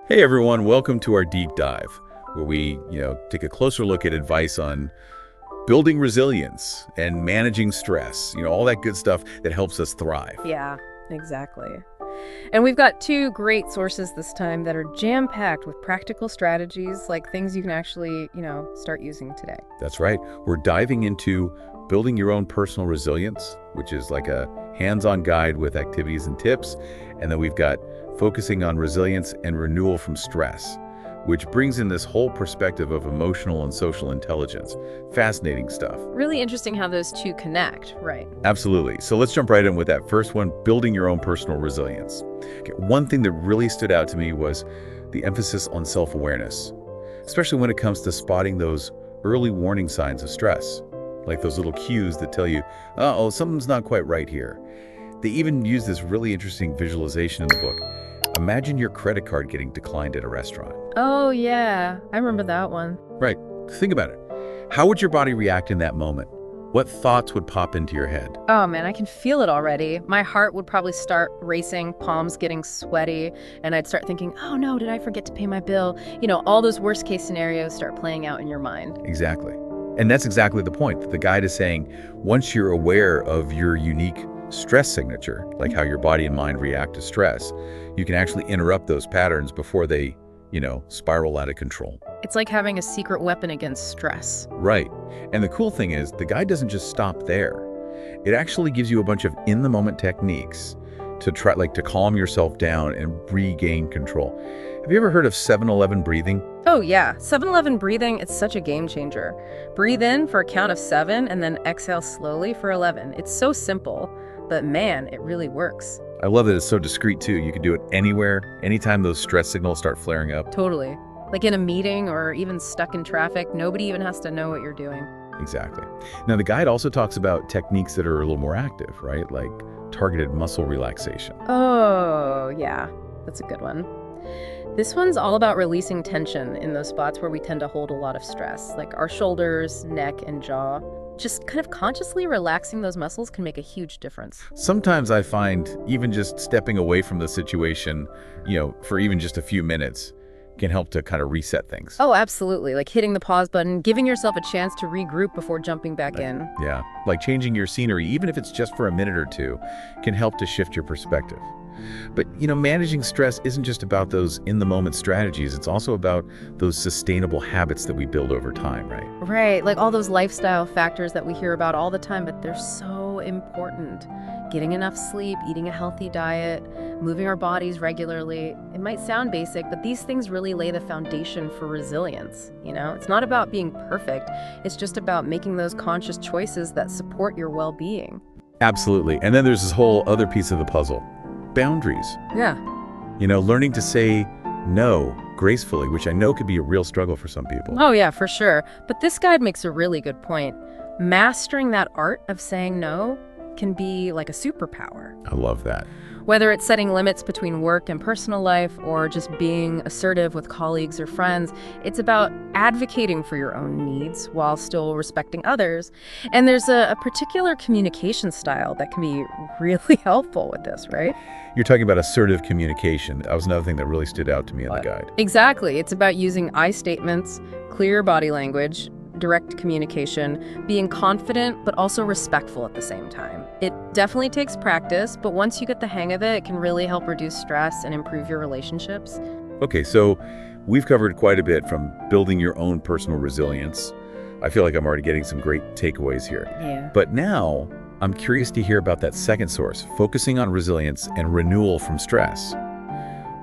Hey everyone, welcome to our deep dive, where we, take a closer look at advice on building resilience and managing stress, all that good stuff that helps us thrive. Yeah, exactly. And we've got two great sources this time that are jam-packed with practical strategies, like things you can actually, start using today. That's right. We're diving into building your own personal resilience, which is like a hands-on guide with activities and tips. And then we've got focusing on resilience and renewal from stress, which brings in this whole perspective of emotional and social intelligence. Fascinating stuff. Really interesting how those two connect, right? Absolutely. So let's jump right in with that first one, building your own personal resilience. Okay, one thing that really stood out to me was the emphasis on self-awareness, especially when it comes to spotting those early warning signs of stress, like those little cues that tell you, uh-oh, something's not quite right here. They even use this really interesting visualization in the book. Imagine your credit card getting declined at a restaurant. Oh, yeah. I remember that one. Right. Think about it. How would your body react in that moment? What thoughts would pop into your head? Oh, man, I can feel it already. My heart would probably start racing, palms getting sweaty, and I'd start thinking, oh, no, did I forget to pay my bill? All those worst-case scenarios start playing out in your mind. Exactly. And that's exactly the point. The guide is saying, once you're aware of your unique stress signature, like how your body and mind react to stress, you can actually interrupt those patterns before they, spiral out of control. It's like having a secret weapon against stress. Right. And the cool thing is, the guide doesn't just stop there. It actually gives you a bunch of in-the-moment techniques to try, to calm yourself down and regain control. Have you ever heard of 7-Eleven breathing? Oh, yeah. 7-Eleven breathing, it's such a game changer. Breathe in for a count of 7 and then exhale slowly for 11. It's so simple, but man, it really works. I love that it's so discreet too. You can do it anywhere, anytime those stress signals start flaring up. Totally. Like in a meeting or even stuck in traffic, nobody even has to know what you're doing. Exactly. Now, the guide also talks about techniques that are a little more active, right? Like targeted muscle relaxation. Oh, yeah. That's a good one. This one's all about releasing tension in those spots where we tend to hold a lot of stress, like our shoulders, neck, and jaw. Just kind of consciously relaxing those muscles can make a huge difference. Sometimes I find even just stepping away from the situation, for even just a few minutes can help to kind of reset things. Oh, absolutely. Like hitting the pause button, giving yourself a chance to regroup before jumping back in. Yeah, like changing your scenery, even if it's just for a minute or two, can help to shift your perspective. But, managing stress isn't just about those in-the-moment strategies. It's also about those sustainable habits that we build over time, right? Right, like all those lifestyle factors that we hear about all the time, but they're so important. Getting enough sleep, eating a healthy diet, moving our bodies regularly. It might sound basic, but these things really lay the foundation for resilience. It's not about being perfect. It's just about making those conscious choices that support your well-being. Absolutely. And then there's this whole other piece of the puzzle. Boundaries. Yeah. Learning to say no gracefully, which I know could be a real struggle for some people. Oh, yeah, for sure. But this guide makes a really good point. Mastering that art of saying no can be like a superpower. I love that. Whether it's setting limits between work and personal life or just being assertive with colleagues or friends, it's about advocating for your own needs while still respecting others. And there's a particular communication style that can be really helpful with this, right? You're talking about assertive communication. That was another thing that really stood out to me in the guide. Exactly. It's about using I statements, clear body language, direct communication, being confident but also respectful at the same time. It definitely takes practice, but once you get the hang of it, it can really help reduce stress and improve your relationships. Okay, so we've covered quite a bit from building your own personal resilience. I feel like I'm already getting some great takeaways here. Yeah. But now I'm curious to hear about that second source, focusing on resilience and renewal from stress.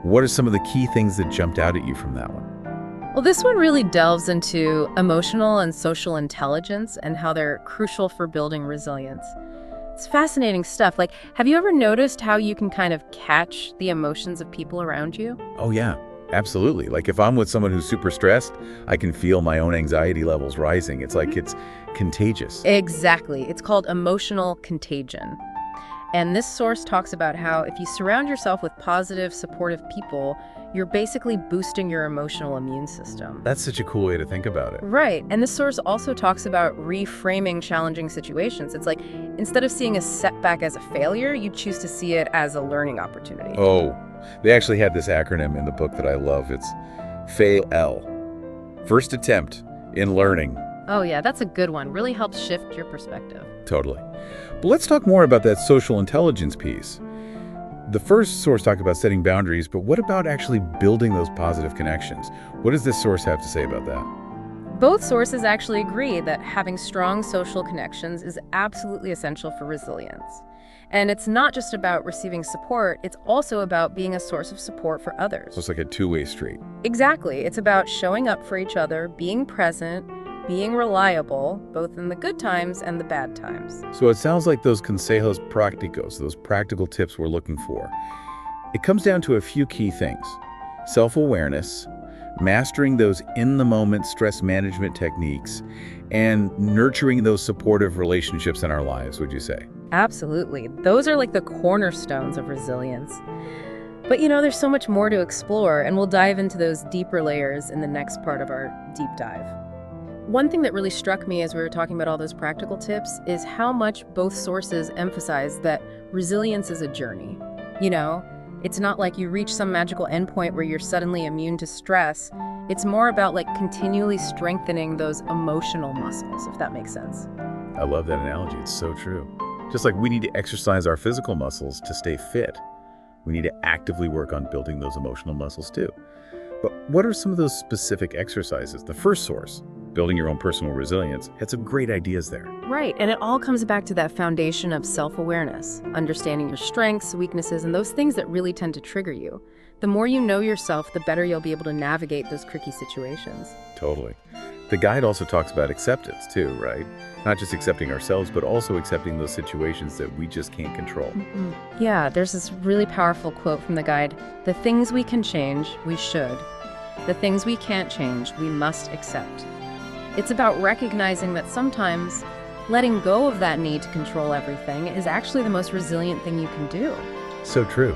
What are some of the key things that jumped out at you from that one? Well, this one really delves into emotional and social intelligence and how they're crucial for building resilience. It's fascinating stuff. Like, have you ever noticed how you can kind of catch the emotions of people around you? Oh yeah, absolutely. Like if I'm with someone who's super stressed, I can feel my own anxiety levels rising. It's like it's contagious. Exactly. It's called emotional contagion. And this source talks about how if you surround yourself with positive, supportive people, you're basically boosting your emotional immune system. That's such a cool way to think about it. Right. And this source also talks about reframing challenging situations. It's like, instead of seeing a setback as a failure, you choose to see it as a learning opportunity. Oh, they actually had this acronym in the book that I love. It's FAIL. First attempt in learning. Oh yeah, that's a good one. Really helps shift your perspective. Totally. But let's talk more about that social intelligence piece. The first source talked about setting boundaries, but what about actually building those positive connections? What does this source have to say about that? Both sources actually agree that having strong social connections is absolutely essential for resilience. And it's not just about receiving support, it's also about being a source of support for others. So it's like a two-way street. Exactly. It's about showing up for each other, being present, being reliable, both in the good times and the bad times. So it sounds like those consejos prácticos, those practical tips we're looking for. It comes down to a few key things: self-awareness, mastering those in-the-moment stress management techniques, and nurturing those supportive relationships in our lives, would you say? Absolutely. Those are like the cornerstones of resilience. But there's so much more to explore, and we'll dive into those deeper layers in the next part of our deep dive. One thing that really struck me as we were talking about all those practical tips is how much both sources emphasize that resilience is a journey. It's not like you reach some magical endpoint where you're suddenly immune to stress. It's more about continually strengthening those emotional muscles, if that makes sense. I love that analogy. It's so true. Just like we need to exercise our physical muscles to stay fit, we need to actively work on building those emotional muscles too. But what are some of those specific exercises? The first source, building your own personal resilience, had some great ideas there. Right, and it all comes back to that foundation of self-awareness, understanding your strengths, weaknesses, and those things that really tend to trigger you. The more you know yourself, the better you'll be able to navigate those tricky situations. Totally. The guide also talks about acceptance too, right? Not just accepting ourselves, but also accepting those situations that we just can't control. Yeah, there's this really powerful quote from the guide: "The things we can change, we should. The things we can't change, we must accept." It's about recognizing that sometimes letting go of that need to control everything is actually the most resilient thing you can do. So true.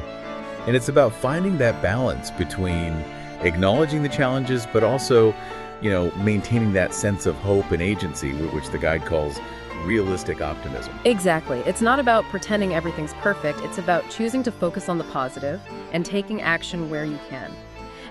And it's about finding that balance between acknowledging the challenges, but also, maintaining that sense of hope and agency, which the guide calls realistic optimism. Exactly. It's not about pretending everything's perfect. It's about choosing to focus on the positive and taking action where you can.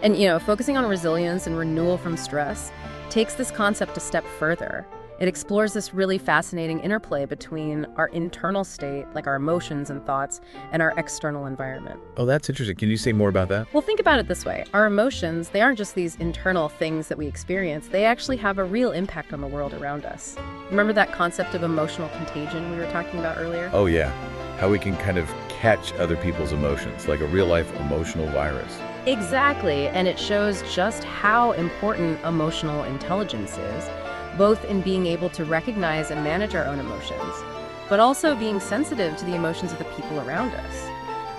And, focusing on resilience and renewal from stress takes this concept a step further. It explores this really fascinating interplay between our internal state, like our emotions and thoughts, and our external environment. Oh, that's interesting. Can you say more about that? Well, think about it this way. Our emotions, they aren't just these internal things that we experience. They actually have a real impact on the world around us. Remember that concept of emotional contagion we were talking about earlier? Oh, yeah. How we can kind of catch other people's emotions, like a real-life emotional virus. Exactly, and it shows just how important emotional intelligence is, both in being able to recognize and manage our own emotions, but also being sensitive to the emotions of the people around us.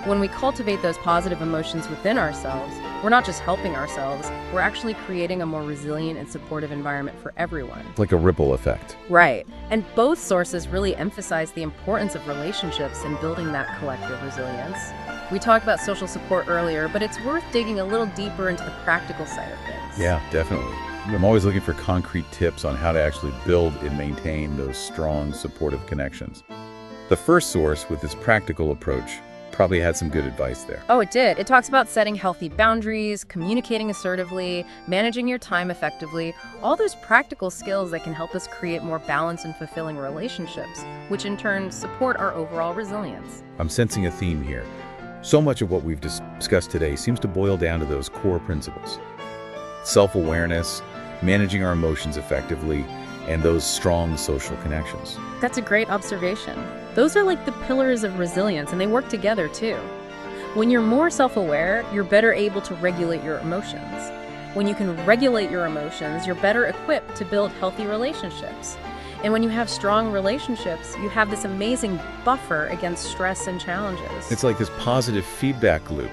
When we cultivate those positive emotions within ourselves, we're not just helping ourselves, we're actually creating a more resilient and supportive environment for everyone. Like a ripple effect. Right, and both sources really emphasize the importance of relationships in building that collective resilience. We talked about social support earlier, but it's worth digging a little deeper into the practical side of things. Yeah, definitely. I'm always looking for concrete tips on how to actually build and maintain those strong, supportive connections. The first source, with its practical approach, probably had some good advice there. Oh, it did. It talks about setting healthy boundaries, communicating assertively, managing your time effectively, all those practical skills that can help us create more balanced and fulfilling relationships, which in turn support our overall resilience. I'm sensing a theme here. So much of what we've discussed today seems to boil down to those core principles: self-awareness, managing our emotions effectively, and those strong social connections. That's a great observation. Those are like the pillars of resilience, and they work together too. When you're more self-aware, you're better able to regulate your emotions. When you can regulate your emotions, you're better equipped to build healthy relationships. And when you have strong relationships, you have this amazing buffer against stress and challenges. It's like this positive feedback loop.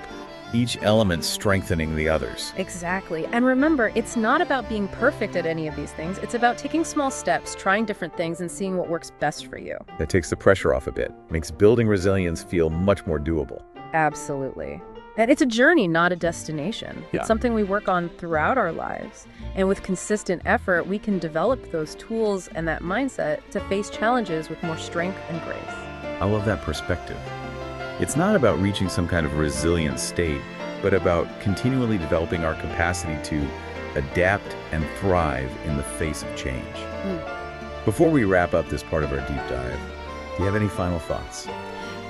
each element strengthening the others. Exactly. And remember, it's not about being perfect at any of these things. It's about taking small steps, trying different things, and seeing what works best for you. That takes the pressure off a bit, makes building resilience feel much more doable. Absolutely. And it's a journey, not a destination. Yeah. It's something we work on throughout our lives. And with consistent effort, we can develop those tools and that mindset to face challenges with more strength and grace. I love that perspective. It's not about reaching some kind of resilient state, but about continually developing our capacity to adapt and thrive in the face of change. Before we wrap up this part of our deep dive, do you have any final thoughts?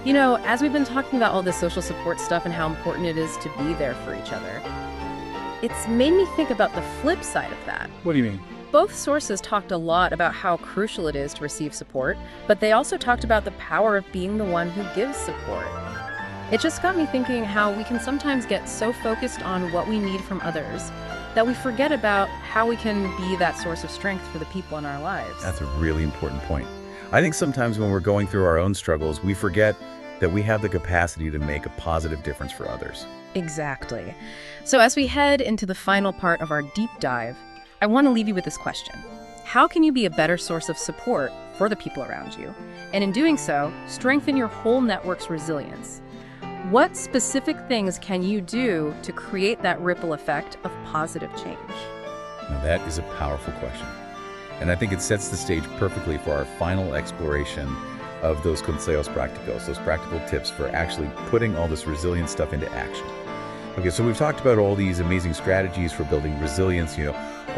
You know, as we've been talking about all this social support stuff and how important it is to be there for each other, it's made me think about the flip side of that. What do you mean? Both sources talked a lot about how crucial it is to receive support, but they also talked about the power of being the one who gives support. It just got me thinking how we can sometimes get so focused on what we need from others that we forget about how we can be that source of strength for the people in our lives. That's a really important point. I think sometimes when we're going through our own struggles, we forget that we have the capacity to make a positive difference for others. Exactly. So as we head into the final part of our deep dive, I want to leave you with this question. How can you be a better source of support for the people around you? And in doing so, strengthen your whole network's resilience. What specific things can you do to create that ripple effect of positive change? Now that is a powerful question. And I think it sets the stage perfectly for our final exploration of those consejos prácticos, those practical tips for actually putting all this resilient stuff into action. Okay, so we've talked about all these amazing strategies for building resilience,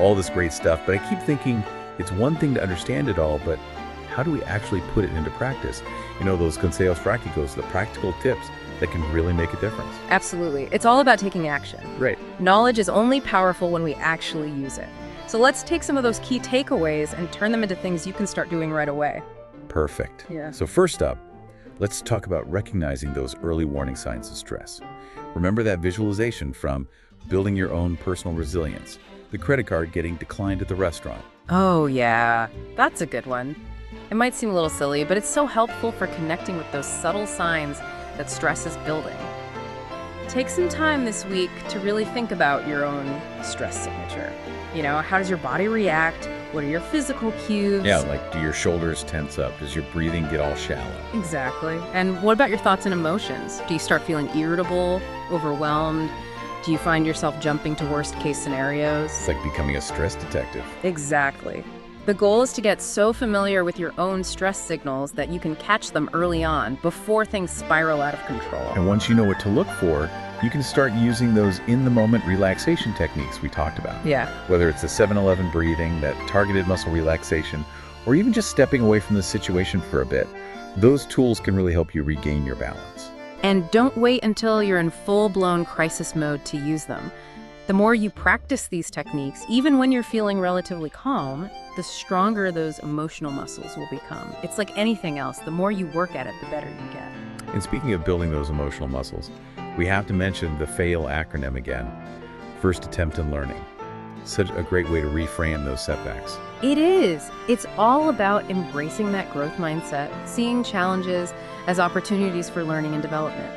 all this great stuff, but I keep thinking it's one thing to understand it all, but how do we actually put it into practice? Those consejos prácticos, the practical tips that can really make a difference. Absolutely. It's all about taking action. Right. Knowledge is only powerful when we actually use it. So let's take some of those key takeaways and turn them into things you can start doing right away. Perfect. Yeah. So first up, let's talk about recognizing those early warning signs of stress. Remember that visualization from building your own personal resilience, the credit card getting declined at the restaurant. Oh, yeah. That's a good one. It might seem a little silly, but it's so helpful for connecting with those subtle signs that stress is building. Take some time this week to really think about your own stress signature. How does your body react? What are your physical cues? Yeah, like do your shoulders tense up? Does your breathing get all shallow? Exactly. And what about your thoughts and emotions? Do you start feeling irritable, overwhelmed? Do you find yourself jumping to worst-case scenarios? It's like becoming a stress detective. Exactly. The goal is to get so familiar with your own stress signals that you can catch them early on before things spiral out of control. And once you know what to look for, you can start using those in-the-moment relaxation techniques we talked about. Yeah. Whether it's the 7-Eleven breathing, that targeted muscle relaxation, or even just stepping away from the situation for a bit, those tools can really help you regain your balance. And don't wait until you're in full-blown crisis mode to use them. The more you practice these techniques, even when you're feeling relatively calm, the stronger those emotional muscles will become. It's like anything else. The more you work at it, the better you get. And speaking of building those emotional muscles, we have to mention the FAIL acronym again. First attempt in learning. Such a great way to reframe those setbacks. It is. It's all about embracing that growth mindset, seeing challenges as opportunities for learning and development.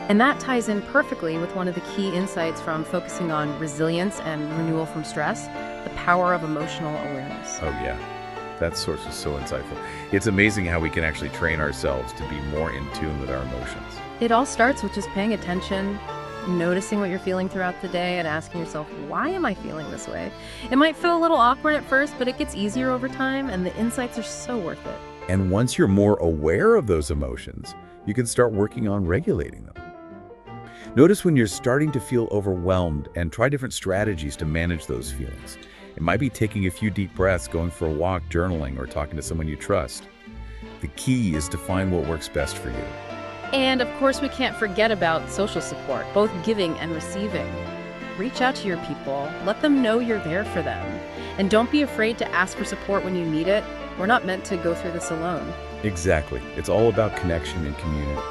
And that ties in perfectly with one of the key insights from focusing on resilience and renewal from stress, the power of emotional awareness. Oh yeah, that source is so insightful. It's amazing how we can actually train ourselves to be more in tune with our emotions. It all starts with just paying attention, noticing what you're feeling throughout the day, and asking yourself, why am I feeling this way? It might feel a little awkward at first, but it gets easier over time, and the insights are so worth it. And once you're more aware of those emotions, you can start working on regulating them. Notice when you're starting to feel overwhelmed and try different strategies to manage those feelings. It might be taking a few deep breaths, going for a walk, journaling, or talking to someone you trust. The key is to find what works best for you. And of course, we can't forget about social support, both giving and receiving. Reach out to your people, let them know you're there for them. And don't be afraid to ask for support when you need it. We're not meant to go through this alone. Exactly. It's all about connection and community.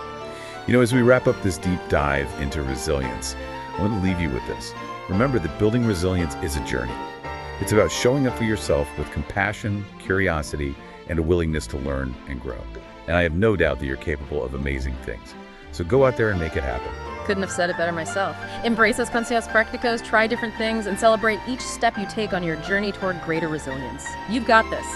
As we wrap up this deep dive into resilience, I want to leave you with this. Remember that building resilience is a journey. It's about showing up for yourself with compassion, curiosity, and a willingness to learn and grow. And I have no doubt that you're capable of amazing things. So go out there and make it happen. Couldn't have said it better myself. Embrace those consejos prácticos, try different things, and celebrate each step you take on your journey toward greater resilience. You've got this.